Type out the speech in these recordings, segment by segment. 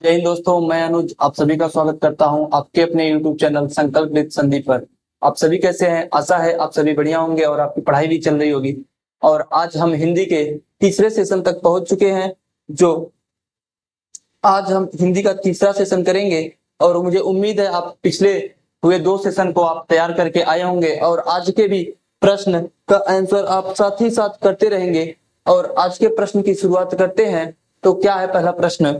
जय हिंद दोस्तों, मैं अनुज आप सभी का स्वागत करता हूं आपके अपने YouTube चैनल संकल्प विद संदीप पर। आप सभी कैसे हैं? आशा है आप सभी बढ़िया होंगे और आपकी पढ़ाई भी चल रही होगी। और आज हम हिंदी के तीसरे सेशन तक पहुंच चुके हैं। जो आज हम हिंदी का तीसरा सेशन करेंगे और मुझे उम्मीद है आप पिछले हुए 2 सेशन को आप तैयार करके आए होंगे और आज के भी प्रश्न का आंसर आप साथ ही साथ करते रहेंगे। और आज के प्रश्न की शुरुआत करते हैं। तो क्या है पहला प्रश्न?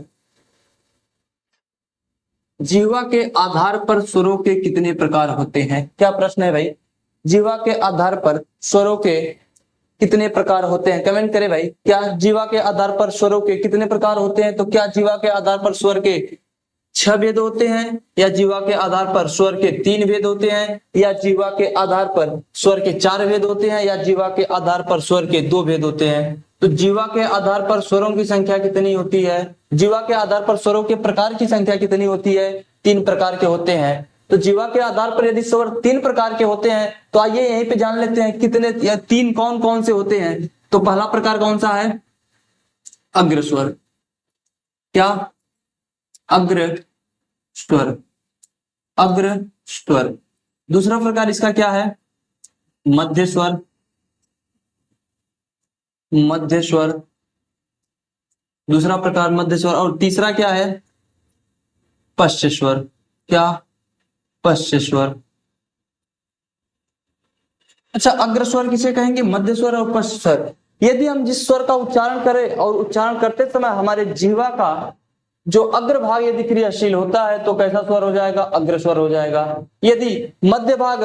जीवा के आधार पर स्वरों के कितने प्रकार होते हैं? क्या प्रश्न है भाई? जीवा के आधार पर स्वरों के कितने प्रकार होते हैं? कमेंट करें भाई। क्या जीवा के आधार पर स्वरों के कितने प्रकार होते हैं? तो क्या जीवा के आधार पर स्वर के 6 भेद होते हैं, या जीवा के आधार पर स्वर के 3 भेद होते हैं, या जीवा के आधार पर स्वर के 4 भेद होते हैं, या जीवा के आधार पर स्वर के 2 भेद होते हैं? तो जीवा के आधार पर स्वरों की संख्या कितनी होती है? जीवा के आधार पर स्वरों के प्रकार की संख्या कितनी होती है? 3 प्रकार के होते हैं। तो जीवा के आधार पर यदि स्वर 3 प्रकार के होते हैं तो आइए यहीं पे जान लेते हैं कितने या 3 कौन कौन से होते हैं। तो पहला प्रकार कौन सा है? अग्र स्वर। क्या? अग्र स्वर। अग्र स्वर। दूसरा प्रकार इसका क्या है? मध्य स्वर। मध्य स्वर। दूसरा प्रकार मध्य स्वर। और तीसरा क्या है? पश्च स्वर। क्या? पश्च स्वर। अच्छा, अग्र स्वर किसे कहेंगे? मध्य स्वर और पश्च स्वर। यदि हम जिस स्वर का उच्चारण करें और उच्चारण करते समय हमारे जिह्वा का जो अग्र भाग यदि क्रियाशील होता है तो कैसा स्वर हो जाएगा? अग्र स्वर हो जाएगा। यदि मध्य भाग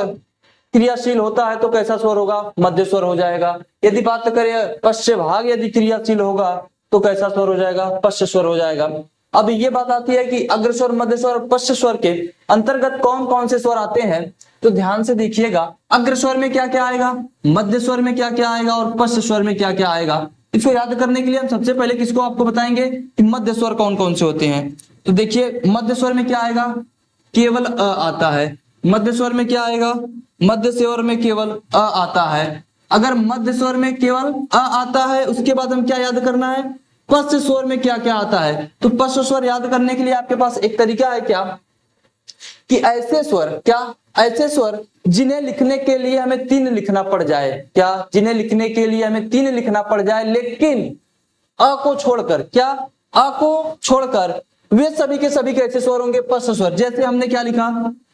क्रियाशील होता है तो कैसा स्वर होगा? मध्य स्वर हो जाएगा। यदि बात करें पश्च भाग यदि क्रियाशील होगा तो कैसा स्वर हो जाएगा? पश्च स्वर हो जाएगा। अब ये बात आती है कि अग्र स्वर, मध्य स्वर और पश्च स्वर के अंतर्गत कौन कौन से स्वर आते हैं। तो ध्यान से देखिएगा, अग्र स्वर में क्या क्या आएगा, मध्य स्वर में क्या क्या आएगा और पश्च स्वर में क्या क्या आएगा। इसको याद करने के लिए हम सबसे पहले किसको आपको बताएंगे कि मध्य स्वर कौन कौन से होते हैं। तो देखिए, मध्य स्वर में क्या आएगा? केवल अ आता है। मध्य स्वर में क्या आएगा? मध्य स्वर में केवल अ आता है। अगर मध्य स्वर में केवल अ आता है उसके बाद हम क्या याद करना है? पश्च स्वर में क्या क्या आता है। तो पश्च स्वर याद करने के लिए आपके पास एक तरीका है क्या कि ऐसे स्वर, क्या ऐसे स्वर जिन्हें लिखने के लिए हमें 3 लिखना पड़ जाए। क्या? जिन्हें लिखने के लिए हमें 3 लिखना पड़ जाए लेकिन अ को छोड़कर, क्या? अ को छोड़कर वे सभी के सभी कैसे स्वर होंगे? पश्च स्वर। जैसे हमने क्या लिखा?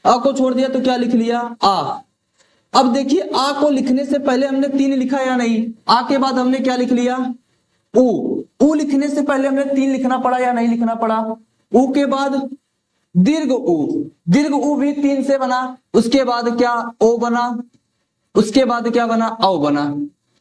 अ को छोड़ दिया तो क्या लिख लिया? आ। अब देखिए, आ को लिखने से पहले हमने 3 लिखा या नहीं? आ के बाद हमने क्या लिख लिया? उ। उ लिखने से पहले हमने 3 लिखना पड़ा या नहीं लिखना पड़ा? उ के बाद दीर्घ उ। दीर्घ उ भी 3 से बना। उसके बाद क्या? ओ बना। उसके बाद क्या बना? औ बना।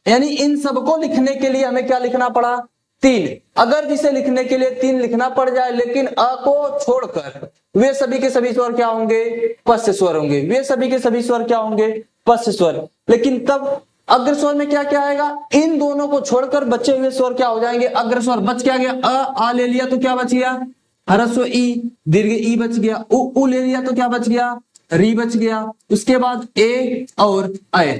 यानी इन सबको लिखने के लिए हमें क्या लिखना पड़ा? 3। अगर जिसे लिखने के लिए 3 लिखना पड़ जाए लेकिन अ को छोड़कर वे सभी के सभी स्वर क्या होंगे? पश्च स्वर होंगे। वे सभी के सभी स्वर क्या होंगे? पश्च स्वर। लेकिन तब अग्र स्वर में क्या क्या आएगा? इन दोनों को छोड़कर बचे हुए स्वर क्या हो जाएंगे? अग्र स्वर। बच क्या गया? आ ले लिया तो क्या बच गया? ह्रस्व ई। दीर्घ ई बच गया। उ ले लिया तो क्या बच गया? री बच गया। उसके बाद ए और अय।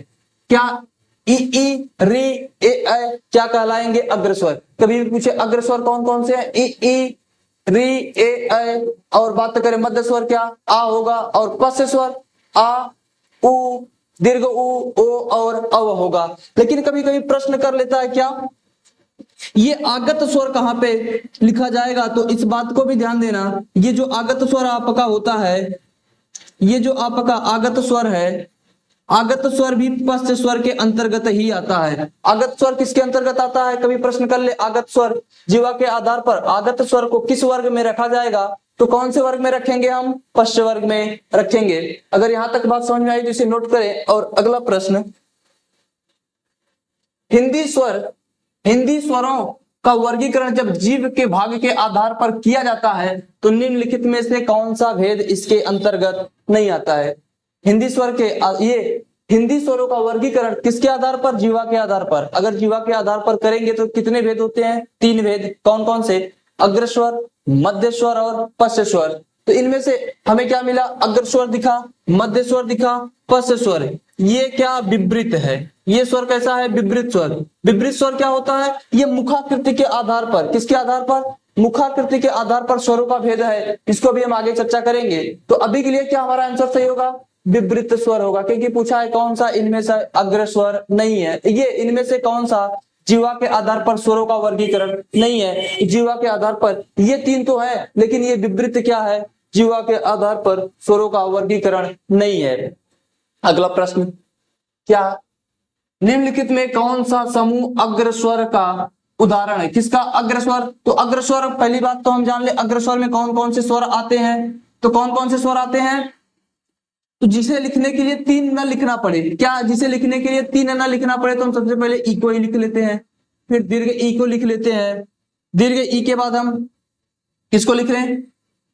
क्या? ई ई री ए अय क्या कहलाएंगे? अग्र स्वर। कभी भी पूछे अग्र स्वर कौन कौन से हैं? ई ई री ए अय। और बात करें मध्य स्वर, क्या? आ होगा। और पश्च स्वर आ उ दीर्घ उ ओ और अव होगा। लेकिन कभी कभी प्रश्न कर लेता है क्या ये आगत स्वर कहां पे लिखा जाएगा? तो इस बात को भी ध्यान देना, ये जो आगत स्वर आपका होता है, ये जो आपका आगत स्वर है, आगत स्वर भी पश्च स्वर के अंतर्गत ही आता है। आगत स्वर किसके अंतर्गत आता है? कभी प्रश्न कर ले, आगत स्वर जीवा के आधार पर आगत स्वर को किस वर्ग में रखा जाएगा? तो कौन से वर्ग में रखेंगे हम? पश्च वर्ग में रखेंगे। अगर यहां तक बात समझ में आई तो इसे नोट करें। और अगला प्रश्न, हिंदी स्वर, हिंदी स्वरों का वर्गीकरण जब जीव के भाग के आधार पर किया जाता है तो निम्नलिखित में से कौन सा भेद इसके अंतर्गत नहीं आता है? हिंदी स्वर के ये हिंदी स्वरों का वर्गीकरण किसके आधार पर? जीवा के आधार पर। अगर जीवा के आधार पर करेंगे तो कितने भेद होते हैं? 3 भेद। कौन कौन से? अग्र स्वर, मध्य स्वर और पश्च स्वर। तो इनमें से हमें क्या मिला? अग्र स्वर दिखा, मध्य स्वर दिखा, पश्च स्वर। ये क्या? विवृत है। ये स्वर कैसा है? विवृत स्वर। विवृत स्वर क्या होता है? ये मुखाकृति के आधार पर, किसके आधार पर? मुखाकृति के आधार पर स्वरों का भेद है, इसको भी हम आगे चर्चा करेंगे। तो अभी के लिए क्या हमारा आंसर सही होगा, विवृत स्वर होगा, क्योंकि पूछा है कौन सा इनमें से अग्र स्वर नहीं है, ये इनमें से कौन सा जीवा के आधार पर स्वरों का वर्गीकरण नहीं है। जीवा के आधार पर ये तीन तो है, लेकिन ये विवृत क्या है, जीवा के आधार पर स्वरों का वर्गीकरण नहीं है। अगला प्रश्न, क्या निम्नलिखित में कौन सा समूह अग्रस्वर का उदाहरण है, किसका अग्रस्वर, तो अग्रस्वर, पहली बात तो हम जान ले अग्रस्वर में कौन कौन से स्वर आते हैं, तो कौन कौन से स्वर आते हैं, तो जिसे लिखने के लिए तीन न लिखना पड़े, क्या जिसे लिखने के लिए तीन न लिखना पड़े, तो हम सबसे पहले ई को ही लिख लेते हैं, फिर दीर्घ ई को लिख लेते हैं, दीर्घ ई के बाद हम किसको लिख लें,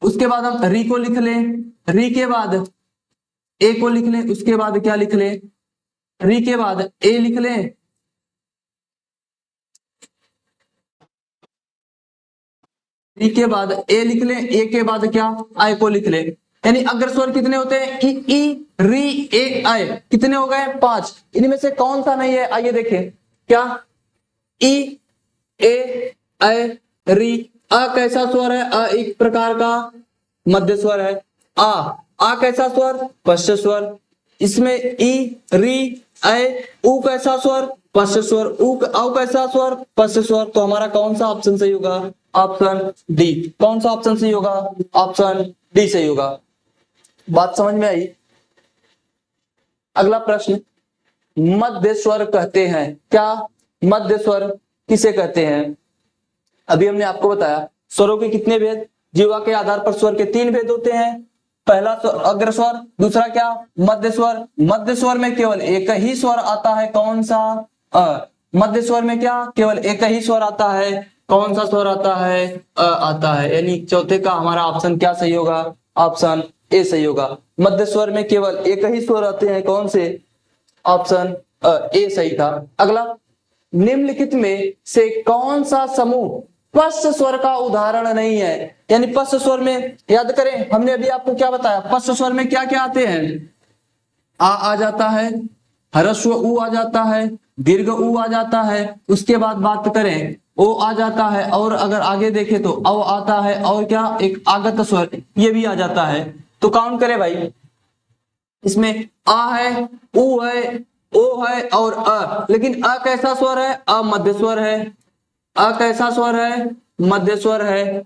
उसके बाद हम री को लिख लें, री के बाद ए को लिख लें, उसके बाद क्या लिख लें, री के बाद ए लिख लें, री के बाद ए लिख लें, ए के बाद क्या आई को लिख लें। यानी अग्रस्वर कितने होते हैं, ई री ए आई, कितने हो गए, 5। इनमें से कौन सा नहीं है, आइए देखें, क्या ई ए आई री। आ कैसा स्वर है, आ एक प्रकार का मध्य स्वर है। आ कैसा स्वर, पश्च स्वर। इसमें ई री ऐ उ कैसा स्वर, पश्च स्वर। औ कैसा स्वर, पश्च स्वर। तो हमारा कौन सा ऑप्शन सही होगा, ऑप्शन डी। कौन सा ऑप्शन सही होगा, ऑप्शन डी सही होगा। बात समझ में आई। अगला प्रश्न, मध्य स्वर कहते हैं, क्या मध्य स्वर किसे कहते हैं। अभी हमने आपको बताया स्वरों के कितने भेद, जीवा के आधार पर स्वर के 3 भेद होते हैं। पहला अग्र स्वर, दूसरा क्या मध्य स्वर। मध्य स्वर में केवल एक ही स्वर आता है, कौन सा, मध्य स्वर में क्या केवल एक ही स्वर आता है, कौन सा स्वर आता है, आता है। यानी चौथे का हमारा ऑप्शन क्या सही होगा, ऑप्शन ए सही होगा। मध्य स्वर में केवल एक ही स्वर आते हैं, कौन से, ऑप्शन ए सही था। अगला, निम्नलिखित में से कौन सा समूह पश्च स्वर का उदाहरण नहीं है। यानी पश्च स्वर में याद करें, हमने अभी आपको क्या बताया, पश्च स्वर में क्या क्या आते हैं, आ जाता है, ह्रस्व उ आ जाता है, दीर्घ उ आ जाता है। उसके बाद बात करें ओ आ जाता है, और अगर आगे देखें तो औ आता है, और क्या एक आगत स्वर ये भी आ जाता है। तो काउंट करें भाई, इसमें आ है, उ है, ओ है और अ। लेकिन अ कैसा स्वर है, अ मध्य स्वर है। अ कैसा स्वर है, मध्य स्वर है।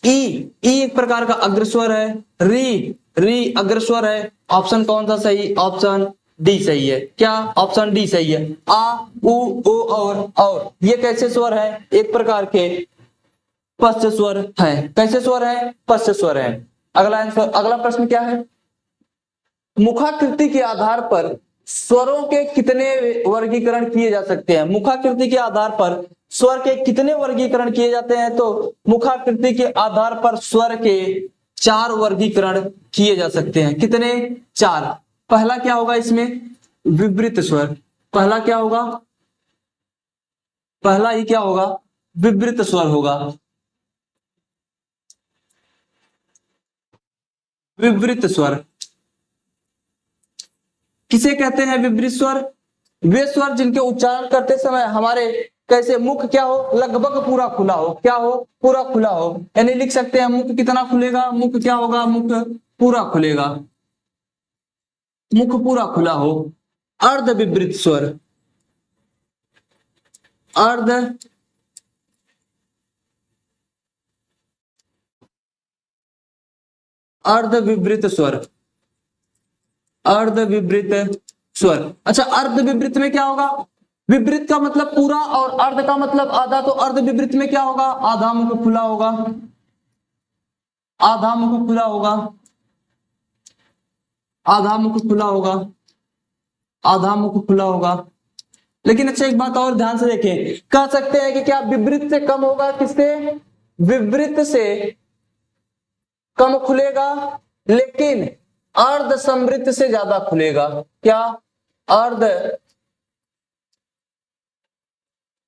ई एक प्रकार का अग्रस्वर है। री अग्रस्वर है। ऑप्शन कौन सा सही, ऑप्शन डी सही है। क्या, ऑप्शन डी सही है। आ उ ओ और ये कैसे स्वर है, एक प्रकार के पश्च स्वर है। कैसे स्वर है, पश्च स्वर है। अगला आंसर, अगला प्रश्न क्या है, मुखाकृति के आधार पर स्वरों के कितने वर्गीकरण किए जा सकते हैं। मुखाकृति के आधार पर स्वर के कितने वर्गीकरण किए जाते हैं, तो मुखाकृति के आधार पर स्वर के 4 वर्गीकरण किए जा सकते हैं। कितने, 4। पहला क्या होगा इसमें, विवृत स्वर। पहला क्या होगा, पहला ही क्या होगा, विवृत स्वर होगा। विवृत स्वर किसे कहते हैं, विवृत स्वर, वे स्वर जिनके उच्चारण करते समय हमारे कैसे मुख क्या हो, लगभग पूरा खुला हो। क्या हो, पूरा खुला हो। यानी लिख सकते हैं मुख कितना खुलेगा, मुख क्या होगा, मुख पूरा खुलेगा, मुख पूरा खुला हो। अर्ध विवृत स्वर, अर्ध अर्ध विवृत स्वर, अर्ध विवृत स्वर। अच्छा, अर्ध विवृत में क्या होगा, विवृत का मतलब पूरा और अर्ध का मतलब आधा। तो अर्ध विवृत में क्या होगा, आधा मुख खुला होगा, आधा मुख खुला होगा, आधा मुख खुला होगा, आधा मुख खुला होगा। लेकिन अच्छा एक बात और ध्यान से देखें, कह सकते हैं कि क्या विवृत से कम होगा, किससे, विवृत से कम खुलेगा, लेकिन अर्ध समृद्ध से ज्यादा खुलेगा। क्या, अर्ध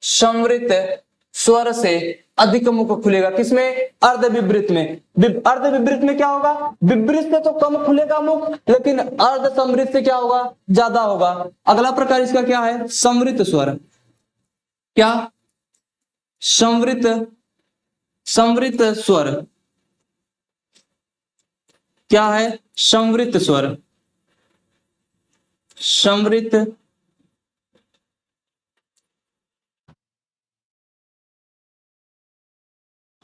समृद्ध स्वर से अधिक मुख खुलेगा, किसमें, अर्ध विवृत में। अर्ध विवृत में क्या होगा, विवृत से तो कम खुलेगा मुख, लेकिन अर्ध समृद्ध से क्या होगा, ज्यादा होगा। अगला प्रकार इसका क्या है, समृद्ध स्वर। क्या, समृद्ध संवृत स्वर क्या है? संवृत स्वर, संवृत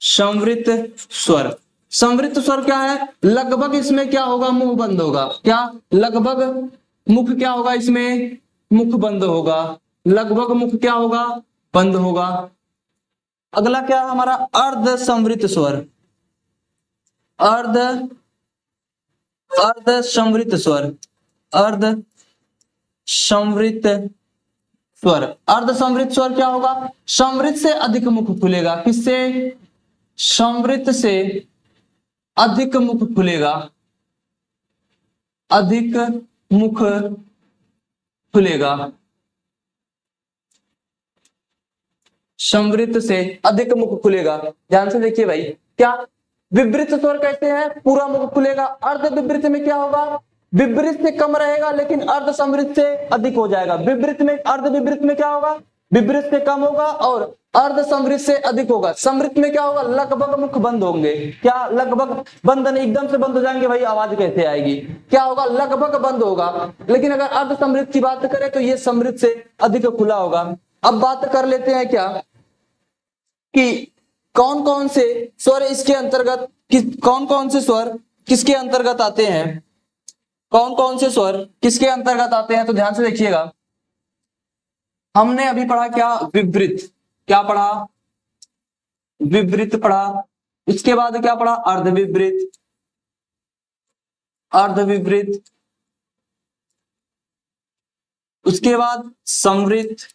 संवृत स्वर। संवृत स्वर क्या है? लगभग इसमें क्या होगा? मुंह बंद होगा। क्या? लगभग मुख क्या होगा? इसमें मुख बंद होगा। लगभग मुख क्या होगा? बंद होगा। अगला क्या है हमारा? अर्ध संवृत स्वर। अर्ध अर्ध संवृत स्वर, अर्ध संवृत स्वर। अर्ध संवृत स्वर क्या होगा? संवृत से अधिक मुख खुलेगा। किससे? संवृत से अधिक मुख खुलेगा, अधिक मुख खुलेगा। संवृत से अधिक मुख खुलेगा। ध्यान से देखिए भाई, क्या विवृत स्वर कैसे है? पूरा मुख खुलेगा। अर्ध विवृत में क्या होगा? विवृत से कम रहेगा लेकिन अर्ध संवृत से अधिक हो जाएगा। विवृत में, अर्ध विवृत में क्या होगा? विवृत से कम होगा और अर्ध संवृत से अधिक होगा। संवृत में क्या होगा? लगभग मुख बंद होंगे। क्या? लगभग बंद नहीं, एकदम से बंद हो जाएंगे भाई, आवाज कैसे आएगी? क्या होगा? लगभग बंद होगा। लेकिन अगर अर्ध संवृत की बात करें तो ये संवृत से अधिक खुला होगा। अब बात कर लेते हैं क्या कि कौन कौन से स्वर इसके अंतर्गत, कौन कौन से स्वर किसके अंतर्गत आते हैं? कौन कौन से स्वर किसके अंतर्गत आते हैं? तो ध्यान से देखिएगा, हमने अभी पढ़ा क्या? विवृत। क्या पढ़ा? विवृत पढ़ा। उसके बाद क्या पढ़ा? अर्ध विवृत, अर्ध विवृत। उसके बाद संवृत,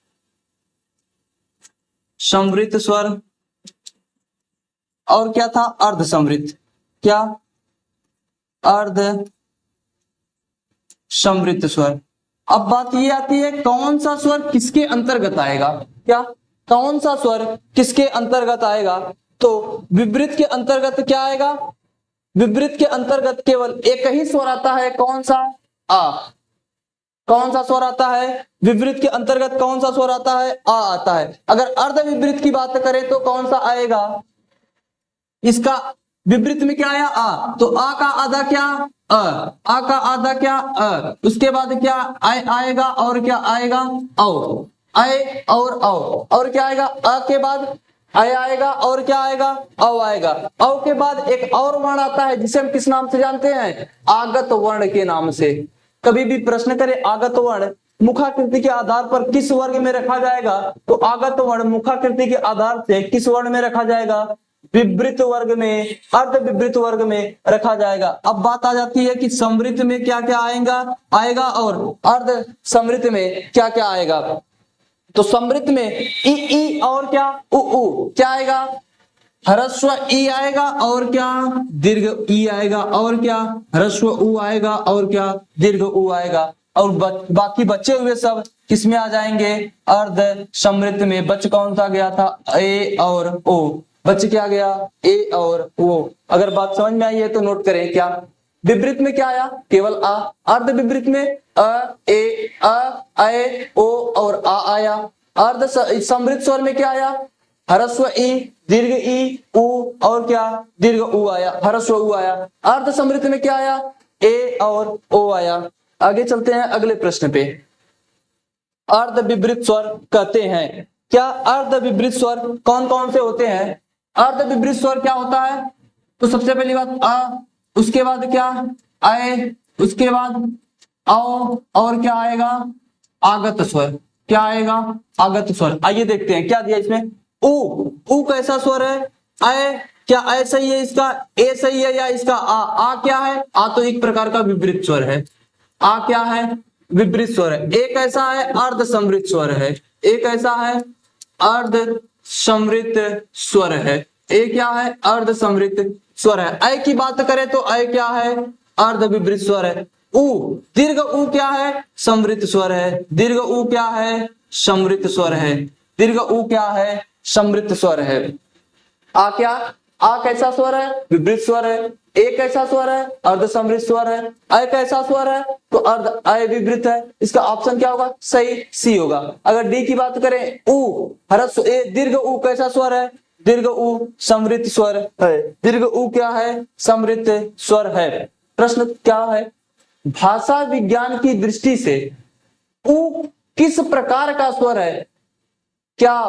संवृत स्वर। और क्या था? अर्ध संवृत। क्या? अर्ध संवृत स्वर। अब बात ये आती है कौन सा स्वर किसके अंतर्गत आएगा? क्या? कौन सा स्वर किसके अंतर्गत आएगा? तो विवृत के अंतर्गत क्या आएगा? विवृत के अंतर्गत केवल एक ही स्वर आता है। कौन सा? आ। कौन सा स्वर आता है? विवृत के अंतर्गत कौन सा स्वर आता है? आ आता है। अगर अर्ध विवृत की बात करें तो कौन सा आएगा? इसका विपरीत में क्या आया? आ। तो आ का आधा क्या? अ। आ का आधा क्या? अ। उसके बाद क्या आएगा? और क्या आएगा? औ। आए और औ। और क्या आएगा? अ के बाद आय आएगा और क्या आएगा? औ आएगा। औ के बाद एक और वर्ण आता है जिसे हम किस नाम से जानते हैं? आगत वर्ण के नाम से। कभी भी प्रश्न करे आगत वर्ण मुखाकृति के आधार पर किस वर्ग में रखा जाएगा, तो आगत वर्ण मुखाकृति के आधार से किस वर्ण में रखा जाएगा? विवृत वर्ग में, अर्ध विवृत वर्ग में रखा जाएगा। अब बात आ जाती है कि संवृत में क्या क्या आएगा और अर्ध संवृत में क्या क्या आएगा। तो संवृत में ई और क्या? उ क्या आएगा? ह्रस्व ई आएगा और क्या? दीर्घ ई आएगा और क्या? ह्रस्व उ आएगा और क्या? दीर्घ उ आएगा। और बाकी बचे हुए सब किसमें आ जाएंगे? अर्ध समृद्ध में। बच कौन सा गया था? ए और ओ। बच क्या गया? ए और ओ। अगर बात समझ में आई है तो नोट करें। क्या विपरीत में क्या आया? केवल आ। अर्ध विपरीत में अ, ए, ए, ओ और आ आया। अर्ध समृद्ध स्वर में क्या आया? ह्रस्व ई, दीर्घ ई, उ और क्या? दीर्घ उ आया, ह्रस्व उ आया। अर्ध समृद्ध में क्या आया? ए और ओ आया। आगे चलते हैं अगले प्रश्न पे। अर्ध विपरीत स्वर कहते हैं क्या? अर्ध विपरीत स्वर कौन कौन से होते हैं? अर्ध विपरीत स्वर क्या होता है? तो सबसे पहली बात अ, उसके बाद क्या? आए, उसके बाद आओ और क्या आएगा? आगत स्वर। क्या आएगा? आगत स्वर। आइए देखते हैं क्या दिया इसमें। उ कैसा स्वर है? आए, क्या ऐ सही है इसका? ए सही है या इसका आ क्या है? आ तो एक प्रकार का विपरीत स्वर है। आ क्या है? विपरीत स्वर है। एक ऐसा है अर्ध समृद्ध स्वर है। एक ऐसा है अर्ध समृद्ध स्वर है। ए क्या है? अर्ध समृद्ध स्वर है। ऐ की बात करें तो ऐ क्या है? अर्ध विपरीत स्वर है। उ, दीर्घ उ क्या है? समृद्ध स्वर है। दीर्घ उ क्या है? समृद्ध स्वर है। दीर्घ उ क्या है? समृद्ध स्वर है। आ क्या? आ कैसा स्वर है? विपरीत स्वर है। ए कैसा स्वर है? अर्ध समृद्ध स्वर है। अ कैसा स्वर है? तो अर्ध अय विपरीत है। इसका ऑप्शन क्या होगा? सही सी होगा। अगर डी की बात करें उ ह्रस्व ए दीर्घ उ कैसा स्वर है? दीर्घ उ समृद्ध स्वर है। दीर्घ उ क्या है? समृद्ध स्वर है। प्रश्न क्या है? भाषा विज्ञान की दृष्टि से उ किस प्रकार का स्वर है? क्या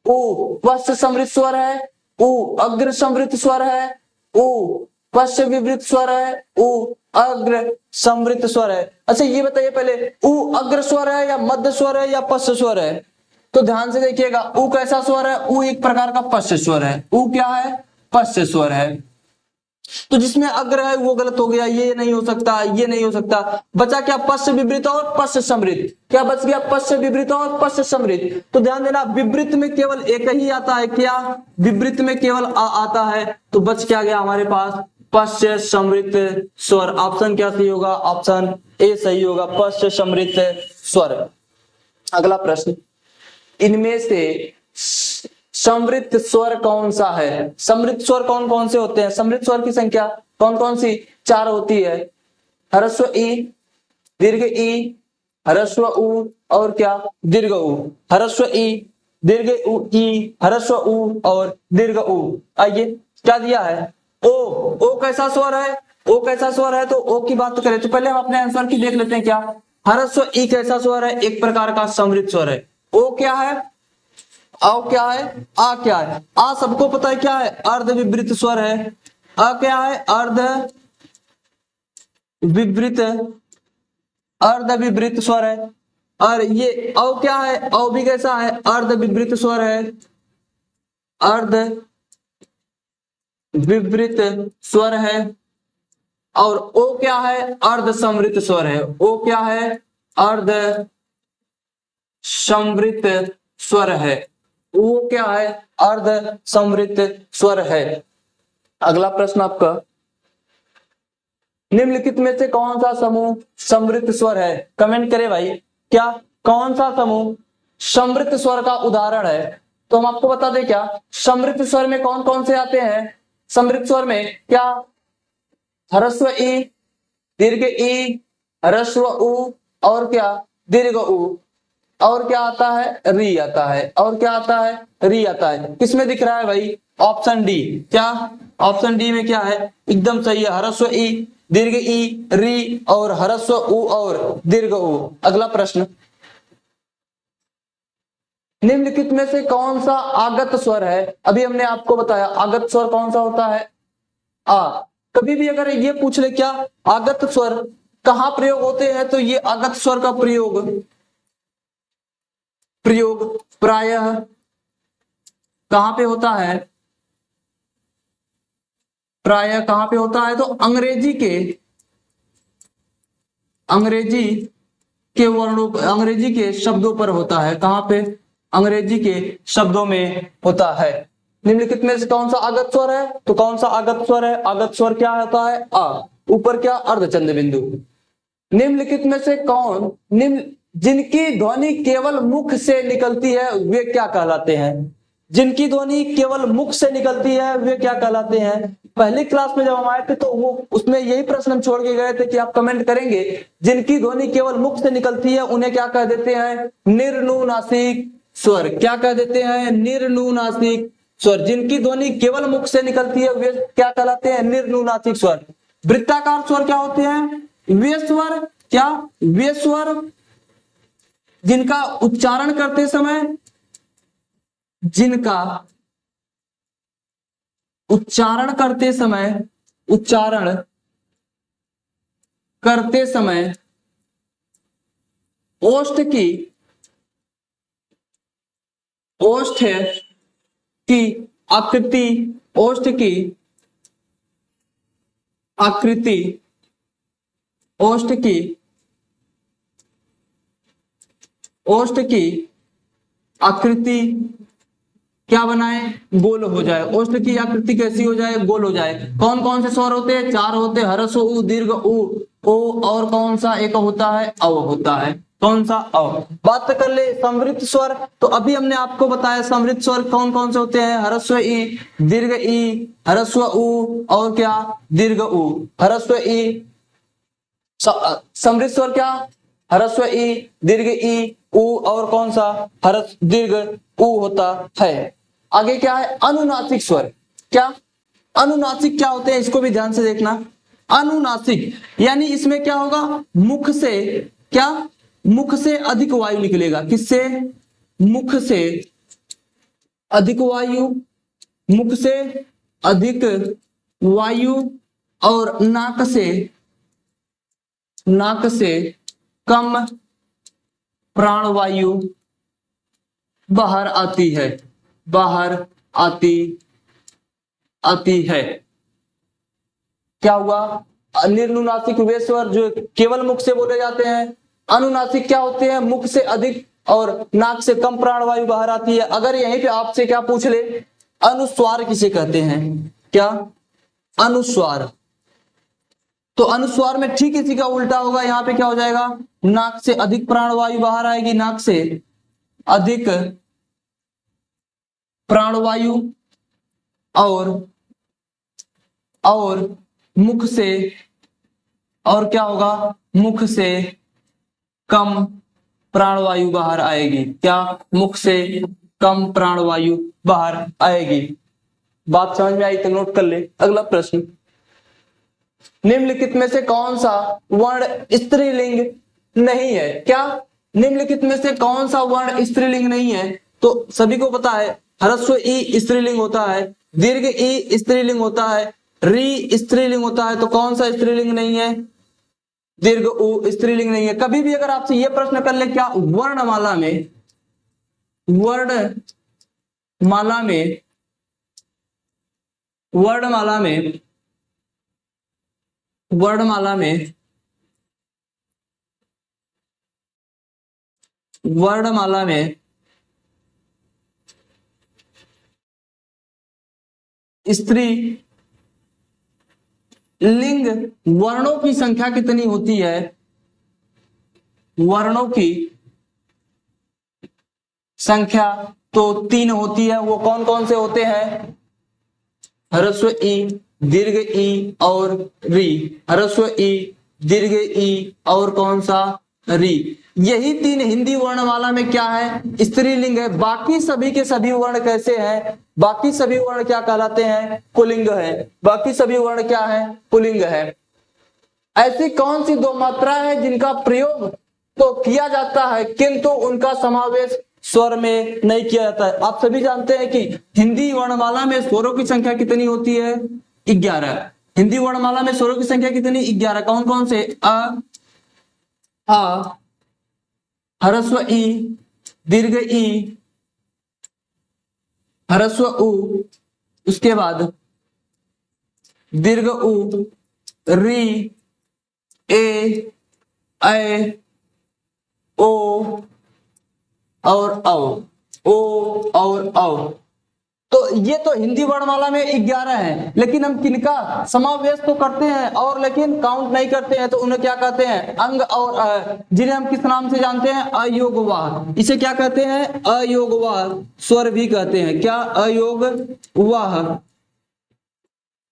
उ पश्च समृद्ध स्वर है? उ अग्र समृद्ध स्वर है? उ पश्च विवृत स्वर है? उ अग्र समृद्ध स्वर है? अच्छा ये बताइए पहले, उ अग्र स्वर है या मध्य स्वर है या पश्च स्वर है? तो ध्यान से देखिएगा, उ कैसा स्वर है? उ एक प्रकार का पश्च स्वर है। उ क्या है? पश्च स्वर है। तो जिसमें अग्र है वो गलत हो गया, ये नहीं हो सकता, ये नहीं हो सकता। बचा क्या? पश्च विवृत और पश्च समृद्ध। क्या बच गया? पश्च विवृत और पश्च समृद्ध। तो ध्यान देना, विवृत में केवल एक ही आता है। क्या? विवृत में केवल आ आता है। तो बच क्या गया हमारे पास? पश्च समृद्ध स्वर। ऑप्शन क्या सही होगा? ऑप्शन ए सही होगा, पश्च समृद्ध स्वर। अगला प्रश्न, इनमें से समृद्ध स्वर कौन सा है? समृद्ध स्वर कौन कौन से होते हैं? समृद्ध स्वर की संख्या कौन कौन सी? 4 होती है। ह्रस्व ई, दीर्घ ई, ह्रस्व उ और क्या? दीर्घ उ। ह्रस्व ई, दीर्घ ई, ह्रस्व उ और दीर्घ उ। आइए क्या दिया है? ओ। ओ कैसा स्वर है? ओ कैसा स्वर है? तो ओ की बात करें तो पहले हम अपने आंसर की देख लेते हैं। क्या ह्रस्व ई कैसा स्वर है? एक प्रकार का समृद्ध स्वर है। ओ क्या है? आ क्या है? आ क्या है? आ सबको पता है क्या है? अर्ध विवृत स्वर है। आ क्या है? अर्ध विवृत, अर्ध विवृत स्वर है। और ये औ क्या है? औ भी कैसा है? अर्ध विवृत स्वर है। अर्ध विवृत स्वर है। और ओ क्या है? अर्ध समृद्ध स्वर है। ओ क्या है? अर्ध समृद्ध स्वर है। वो क्या है? अर्ध समृद्ध स्वर है। अगला प्रश्न आपका, निम्नलिखित में से कौन सा समूह समृद्ध स्वर है? कमेंट करें भाई, क्या कौन सा समूह समृद्ध स्वर का उदाहरण है? तो हम आपको बता दें क्या समृद्ध स्वर में कौन कौन से आते हैं। समृद्ध स्वर में क्या? ह्रस्व ई, दीर्घ ई, ह्रस्व उ और क्या? दीर्घ उ। और क्या आता है? री आता है। और क्या आता है? री आता है। किसमें दिख रहा है भाई? Option D. क्या ऑप्शन डी में क्या है? एकदम सही है, ह्रस्व ई, दीर्घ ई, री और ह्रस्व उ और दीर्घ उ। अगला प्रश्न, निम्नलिखित में से कौन सा आगत स्वर है? अभी हमने आपको बताया आगत स्वर कौन सा होता है? आ। कभी भी अगर ये पूछ ले क्या आगत स्वर कहां प्रयोग होते हैं, तो ये आगत स्वर का प्रयोग प्रायः कहां पे होता है? प्रायः कहां पे होता है? तो अंग्रेजी के वर्णों, अंग्रेजी के शब्दों पर होता है। कहां पे? अंग्रेजी के शब्दों में होता है। निम्नलिखित में से कौन सा आगत स्वर है? तो कौन सा आगत स्वर है? आगत स्वर क्या होता है? आ। ऊपर क्या? अर्धचंद्र बिंदु। निम्नलिखित में से कौन जिनकी ध्वनि केवल मुख से निकलती है वे क्या कहलाते हैं? जिनकी ध्वनि केवल मुख से निकलती है वे क्या कहलाते हैं? पहली क्लास में जब हम आए थे तो वो उसमें यही प्रश्न हम छोड़ के गए थे कि आप कमेंट करेंगे, जिनकी ध्वनि केवल मुख से निकलती है उन्हें क्या कह देते हैं? निर्नुनासिक स्वर। क्या कह देते हैं? निर्नुनासिक स्वर। जिनकी ध्वनि केवल मुख से निकलती है वे क्या कहलाते हैं? निर्नुनासिक स्वर। वृत्ताकार स्वर क्या होते हैं? वे स्वर, क्या वे स्वर जिनका उच्चारण करते समय, जिनका उच्चारण करते समय ओष्ठ की आकृति क्या बनाए? गोल हो जाए। ओष्ठ की आकृति कैसी हो जाए? गोल हो जाए। कौन कौन से स्वर होते हैं? 4 होते हैं, ह्रस्व उ, दीर्घ उ, ओ और कौन सा एक होता है? अव होता है। कौन सा? अव। बात कर ले समृद्ध स्वर, तो अभी हमने आपको बताया समृद्ध स्वर कौन कौन से होते हैं? ह्रस्व ई, दीर्घ ई, ह्रस्व उ और क्या? दीर्घ उ। ह्रस्व ई समृद्ध स्वर क्या? ह्रस्व ई, दीर्घ ई, उ और कौन सा? दीर्घ उ होता है। आगे क्या है, अनुनासिक स्वर। क्या अनुनासिक क्या होते हैं, इसको भी ध्यान से देखना। अनुनासिक यानी इसमें क्या होगा, मुख से क्या, मुख से अधिक वायु निकलेगा। किससे, मुख से अधिक वायु, मुख से अधिक वायु, और नाक से कम प्राणवायु बाहर आती है, बाहर आती है। क्या हुआ, निर्नुनासिक वे स्वर जो केवल मुख से बोले जाते हैं। अनुनासिक क्या होते हैं, मुख से अधिक और नाक से कम प्राणवायु बाहर आती है। अगर यहीं पे आपसे क्या पूछ ले, अनुस्वार किसे कहते हैं, क्या अनुस्वार, तो अनुस्वार में ठीक इसी का उल्टा होगा। यहां पे क्या हो जाएगा, नाक से अधिक प्राणवायु बाहर आएगी, नाक से अधिक प्राणवायु, और मुख से, और क्या होगा, मुख से कम प्राणवायु बाहर आएगी। क्या, मुख से कम प्राणवायु बाहर आएगी। बात समझ में आई तो नोट कर ले। अगला प्रश्न, निम्नलिखित में से कौन सा वर्ण स्त्रीलिंग नहीं है। क्या, निम्नलिखित में से कौन सा वर्ण स्त्रीलिंग नहीं है, तो सभी को पता है ह्रस्व ई स्त्रीलिंग होता है, दीर्घ ई स्त्रीलिंग होता है, री स्त्रीलिंग होता है। तो कौन सा स्त्रीलिंग नहीं है, दीर्घ उ स्त्रीलिंग नहीं है। कभी भी अगर आपसे यह प्रश्न कर ले, क्या वर्णमाला में, वर्णमाला में, वर्णमाला में, वर्णमाला में, वर्णमाला में स्त्री लिंग वर्णों की संख्या कितनी होती है, वर्णों की संख्या तो 3 होती है। वो कौन कौन से होते हैं, ह्रस्व ई, दीर्घ ई और री, ह्रस्व ई, दीर्घ ई और कौन सा, री। यही 3 हिंदी वर्णमाला में क्या है, स्त्रीलिंग है। बाकी सभी के सभी वर्ण कैसे हैं, बाकी सभी वर्ण क्या कहलाते हैं, पुल्लिंग है। बाकी सभी वर्ण क्या है, पुल्लिंग है। ऐसी कौन सी 2 मात्रा है जिनका प्रयोग तो किया जाता है किंतु उनका समावेश स्वर में नहीं किया जाता है। आप सभी जानते हैं कि हिंदी वर्णमाला में स्वरों की संख्या कितनी होती है, 11। हिंदी वर्णमाला में स्वरों की संख्या कितनी, 11। कौन कौन से, आ, ह्रस्व ई, दीर्घ ई, ह्रस्व उ, उसके बाद दीर्घ उ, री, ए, ऐ, ओ और औ। तो ये तो हिंदी वर्णमाला में 11 है, लेकिन हम किनका समावेश तो करते हैं और लेकिन काउंट नहीं करते हैं, तो उन्हें क्या कहते हैं, अंग और अ, जिन्हें हम किस नाम से जानते हैं, अयोगवाह। इसे क्या कहते हैं, अयोगवाह स्वर भी कहते हैं। क्या, अयोगवाह,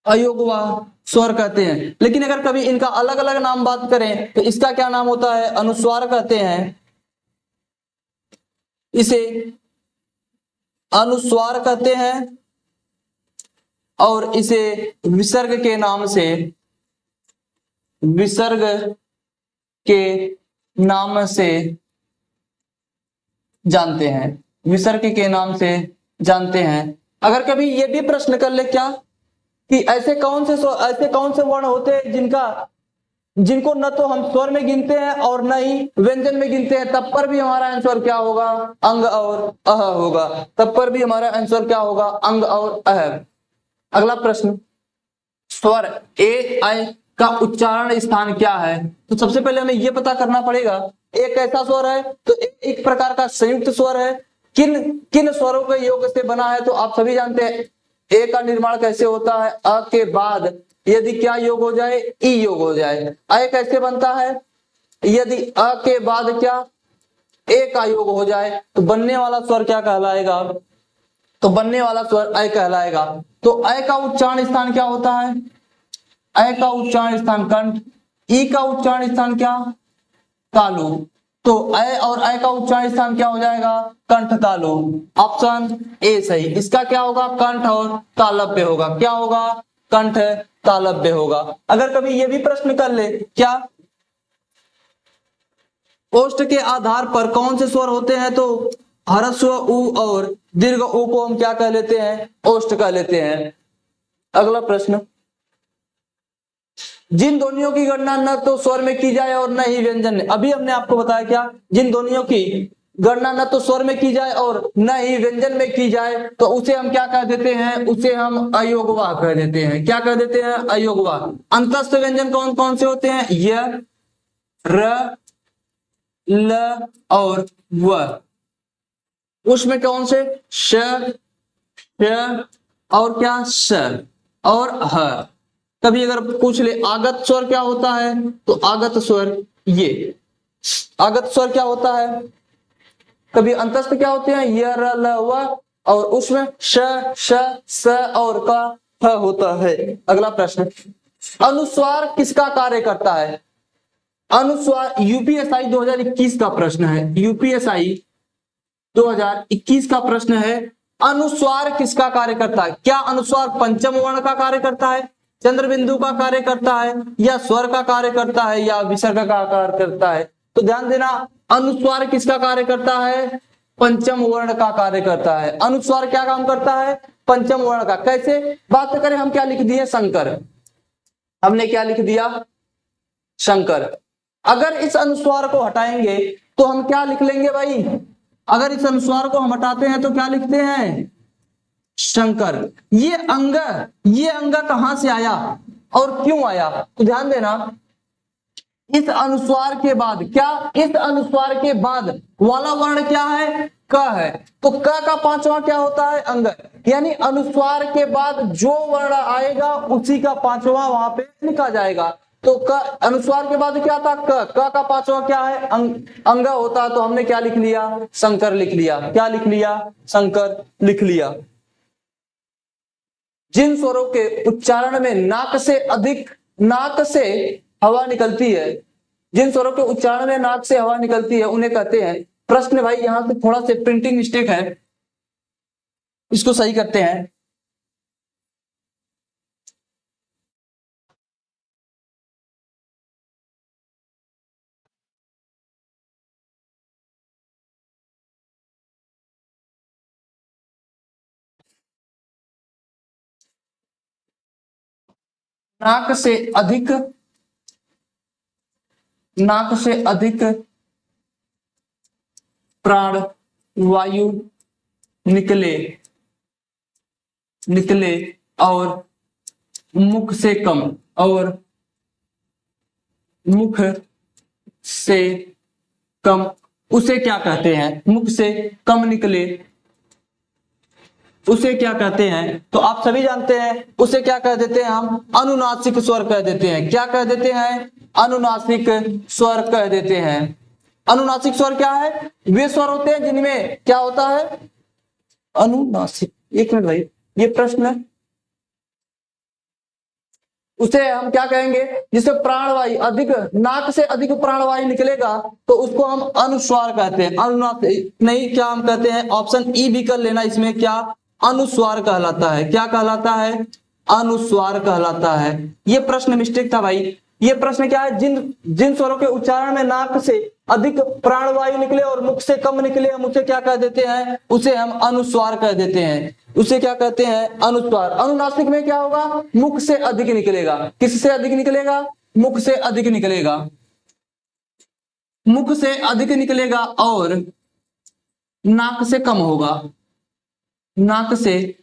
अयोगवाह स्वर कहते हैं। लेकिन अगर कभी इनका अलग अलग नाम बात करें तो इसका क्या नाम होता है, अनुस्वार कहते हैं। इसे अनुस्वार कहते हैं और इसे विसर्ग के नाम से, विसर्ग के नाम से जानते हैं, विसर्ग के नाम से जानते हैं। अगर कभी ये भी प्रश्न कर ले क्या, कि ऐसे कौन से वर्ण होते हैं जिनको न तो हम स्वर में गिनते हैं और न ही व्यंजन में गिनते हैं, तब पर भी हमारा आंसर क्या होगा, अंग और अह होगा। तब पर भी हमारा आंसर क्या होगा, अंग और अह। अगला प्रश्न, स्वर ए ऐ का उच्चारण स्थान क्या है। तो सबसे पहले हमें यह पता करना पड़ेगा, एक ऐसा स्वर है तो एक प्रकार का संयुक्त स्वर है। किन किन स्वरों के योग से बना है, तो आप सभी जानते हैं ए का निर्माण कैसे होता है, अ के बाद यदि क्या योग हो जाए, ई योग हो जाए। ऐ कैसे बनता है, यदि अ के बाद क्या, ए का योग हो जाए, तो बनने वाला स्वर क्या कहलाएगा, तो बनने वाला स्वर ऐ कहलाएगा। तो ऐ का उच्चारण स्थान क्या होता है, ऐ का उच्चारण स्थान कंठ, ई का उच्चारण स्थान क्या, तालु, तो अ और अ का उच्चारण स्थान क्या हो जाएगा? कंठ तालु। ऑप्शन ए सही। इसका क्या होगा? कंठ और तालव्य होगा। क्या होगा? कंठ तालव्य होगा। अगर कभी ये भी प्रश्न कर ले, क्या ओष्ठ के आधार पर कौन से स्वर होते हैं, तो ह्रस्व उ और दीर्घ उ को हम क्या कह लेते हैं? ओष्ठ कह लेते हैं। अगला प्रश्न, जिन ध्वनियों की गणना न तो स्वर में की जाए और न ही व्यंजन में। अभी हमने आपको बताया क्या? जिन ध्वनियों की गणना न तो स्वर में की जाए और न ही व्यंजन में की जाए, तो उसे हम क्या कह देते हैं? उसे हम अयोगवाह कह देते हैं। क्या कह देते हैं? अयोगवाह। अंतस्थ व्यंजन कौन कौन से होते हैं? य, र, ल और व। उसमें कौन से? श, श और क्या? स और ह। कभी अगर पूछ ले आगत स्वर क्या होता है, तो आगत स्वर ये आगत स्वर क्या होता है? कभी अंतस्थ क्या होते हैं? य, र, ल, व और उसमें श, श, स और का ह होता है। अगला प्रश्न, अनुस्वार किसका कार्य करता है? अनुस्वार यूपीएसआई 2021 का प्रश्न है। यूपीएसआई 2021 का प्रश्न है, अनुस्वार किसका कार्य करता है? क्या अनुस्वार पंचम वर्ण का कार्य करता है, चंद्र बिंदु का कार्य करता है, या स्वर का कार्य करता है, या विसर्ग का कार्य करता है? तो ध्यान देना, अनुस्वार किसका कार्य करता है? पंचम वर्ण का कार्य करता है। अनुस्वार क्या काम करता है? पंचम वर्ण का। कैसे? बात करें, हम क्या लिख दिए? शंकर। हमने क्या लिख दिया? शंकर। अगर इस अनुस्वार को हटाएंगे तो हम क्या लिख लेंगे भाई? अगर इस अनुस्वार को हम हटाते हैं तो क्या लिखते हैं? शंकर। ये अंग कहां से आया और क्यों आया? तो ध्यान देना, इस अनुस्वार के बाद क्या? इस अनुस्वार के बाद वाला वर्ण क्या है? क है। तो क का पांचवा क्या होता है? अंग। यानी अनुस्वार के बाद जो वर्ण आएगा उसी का पांचवा वहां पे लिखा जाएगा। तो क अनुस्वार के बाद क्या था? क का पांचवा क्या है? अंग होता। तो हमने क्या लिख लिया? शंकर लिख लिया। क्या लिख लिया? शंकर लिख लिया। जिन स्वरों के उच्चारण में नाक से हवा निकलती है, जिन स्वरों के उच्चारण में नाक से हवा निकलती है उन्हें कहते हैं। प्रश्न भाई यहां से थोड़ा से प्रिंटिंग मिस्टेक है, इसको सही करते हैं। नाक से अधिक प्राण वायु निकले और मुख से कम उसे क्या कहते हैं? मुख से कम निकले उसे क्या कहते हैं? तो आप सभी जानते हैं उसे क्या कह देते हैं? हम अनुनासिक स्वर कह देते हैं। क्या कह देते हैं? अनुनासिक स्वर कह देते हैं। अनुनासिक स्वर क्या है? वे स्वर होते हैं जिनमें क्या होता है? अनुनासिक। एक मिनट भाई, ये प्रश्न उसे हम क्या कहेंगे? जिससे प्राणवायु अधिक, नाक से अधिक प्राणवायु निकलेगा तो उसको हम अनुस्वार कहते हैं। अनुनासिक नहीं, क्या हम कहते हैं? ऑप्शन ई भी कर लेना। इसमें क्या अनुस्वार कहलाता है? क्या कहलाता है? अनुस्वार कहलाता है। ये प्रश्न मिस्टेक था भाई। ये प्रश्न क्या है? जिन स्वरों के उच्चारण में नाक से अधिक प्राणवायु निकले और मुख से कम निकले, हम उसे क्या कह देते हैं? उसे हम अनुस्वार कह देते हैं। उसे क्या कहते हैं? अनुस्वार। अनुनासिक में क्या होगा? मुख से अधिक निकलेगा। किससे अधिक निकलेगा? मुख से अधिक निकलेगा। मुख से अधिक निकलेगा और नाक से कम होगा। नाक से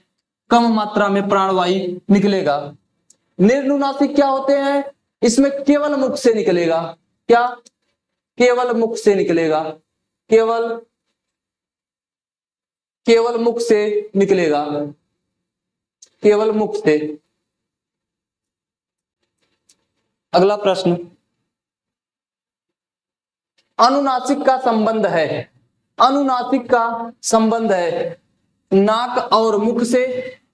कम मात्रा में प्राणवायु निकलेगा। निर्नुनासिक क्या होते हैं? इसमें केवल मुख से निकलेगा। क्या? केवल मुख से निकलेगा। केवल मुख से निकलेगा। केवल मुख से। अगला प्रश्न, अनुनासिक का संबंध है। अनुनासिक का संबंध है नाक और मुख से।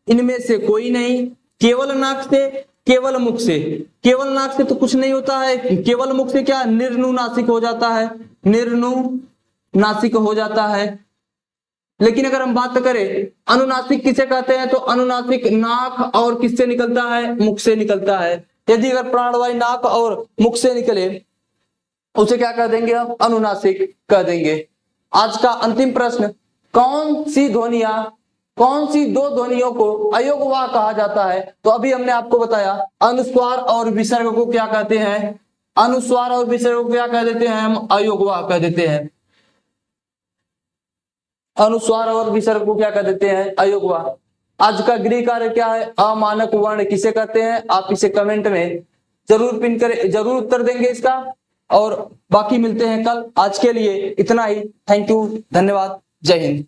इनमें से कोई नहीं। केवल नाक से, केवल मुख से। केवल नाक से तो कुछ नहीं होता है, केवल मुख से क्या निर्नुनासिक हो जाता है, निर्नुनासिक हो जाता है। लेकिन अगर हम बात करें अनुनासिक किसे कहते हैं, तो अनुनासिक नाक और किससे निकलता है, मुख से निकलता है। यदि अगर प्राणवायु नाक और मुख से निकले उसे क्या कह देंगे हम, अनुनासिक कह देंगे। आज का अंतिम प्रश्न, कौन सी दो ध्वनियों को अयोगवाह कहा जाता है? तो अभी हमने आपको बताया अनुस्वार और विसर्ग को क्या कहते हैं, अनुस्वार और विसर्ग को क्या कह देते हैं हम, अयोगवाह कह देते हैं। अनुस्वार और विसर्ग को क्या कह देते हैं, अयोगवाह। आज का गृह कार्य क्या है, अमानक वर्ण किसे कहते हैं? आप इसे कमेंट में जरूर पिन करें, जरूर उत्तर देंगे इसका। और बाकी मिलते हैं कल। आज के लिए इतना ही। थैंक यू, धन्यवाद, जय हिंद।